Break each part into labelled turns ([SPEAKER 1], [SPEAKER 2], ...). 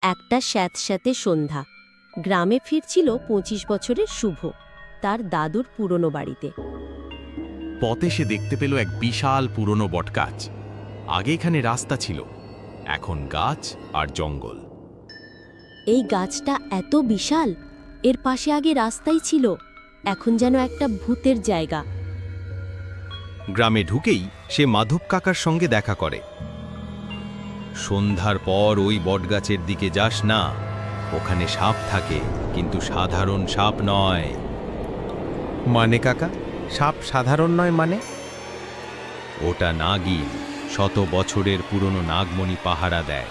[SPEAKER 1] একটা স্যাঁতস্যাঁতে সন্ধ্যা। গ্রামে ফিরছিল ২৫ বছরের শুভ, তার দাদুর পুরনো বাড়িতে।
[SPEAKER 2] পথে সে দেখতে পেল এক বিশাল পুরনো বটগাছ। আগে এখানে রাস্তা ছিল, এখন গাছ আর জঙ্গল।
[SPEAKER 1] এই গাছটা এত বিশাল, এর পাশে আগে রাস্তাই ছিল, এখন যেন একটা ভূতের জায়গা।
[SPEAKER 2] গ্রামে ঢুকেই সে মাধব কাকার সঙ্গে দেখা করে। সন্ধ্যার পর ওই বটগাছের দিকে যাস না, ওখানে সাপ থাকে, কিন্তু সাধারণ সাপ নয়।
[SPEAKER 3] মানে কাকা, সাপ সাধারণ নয় মানে?
[SPEAKER 2] ওটা নাগিন, শত বছরের পুরনো নাগমণি পাহারা দেয়।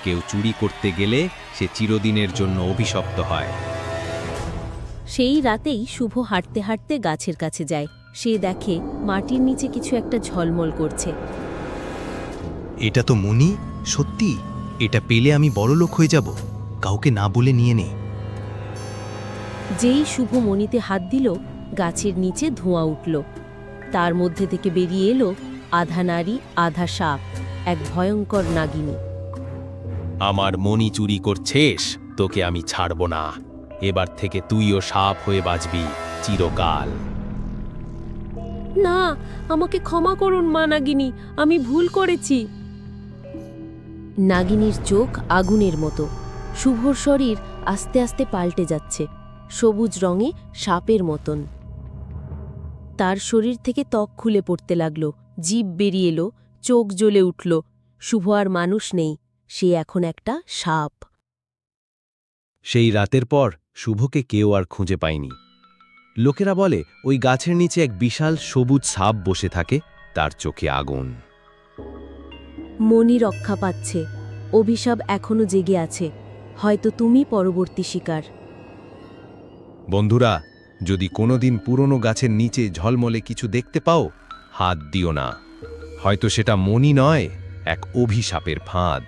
[SPEAKER 2] কেউ চুরি করতে গেলে সে চিরদিনের জন্য অভিশপ্ত হয়।
[SPEAKER 1] সেই রাতেই শুভ হাঁটতে হাঁটতে গাছের কাছে যায়। সে দেখে মাটির নিচে কিছু একটা ঝলমল করছে।
[SPEAKER 3] এটা তো মণি, সত্যি। এটা পেলে আমি বড় লোক হয়ে যাব, কাউকে না বলে নিয়ে নেই।
[SPEAKER 1] যেই শুভ মণিতে হাত দিল, গাছের নিচে ধোঁয়া উঠল। তার মধ্যে থেকে বেরিয়ে এলো আধা নারী আধা সাপ, এক ভয়ঙ্কর নাগিনী।
[SPEAKER 2] আমার মণি চুরি করছিস, তোকে আমি ছাড়ব না। এবার থেকে তুইও সাপ হয়ে বাঁচবি চিরকাল।
[SPEAKER 1] না, আমাকে ক্ষমা করুন মা নাগিনী, আমি ভুল করেছি। নাগিনীর চোখ আগুনের মতো। শুভর শরীর আস্তে আস্তে পাল্টে যাচ্ছে, সবুজ রঙে সাপের মতন। তার শরীর থেকে ত্বক খুলে পড়তে লাগল, জিভ বেরিয়ে এলো, চোখ জ্বলে উঠল। শুভ আর মানুষ নেই, সে এখন একটা সাপ।
[SPEAKER 2] সেই রাতের পর শুভকে কেউ আর খুঁজে পায়নি। লোকেরা বলে ওই গাছের নিচে এক বিশাল সবুজ সাপ বসে থাকে, তার চোখে আগুন।
[SPEAKER 1] মণি রক্ষা পাচ্ছে, অভিশাপ এখনো জেগে আছে। হয়তো তুমি পরবর্তী শিকার।
[SPEAKER 2] বন্ধুরা, যদি কোনোদিন পুরনো গাছের নিচে ঝলমলে কিছু দেখতে পাও, হাত দিও না। হয়তো সেটা মণি নয়, এক অভিশাপের ফাঁদ।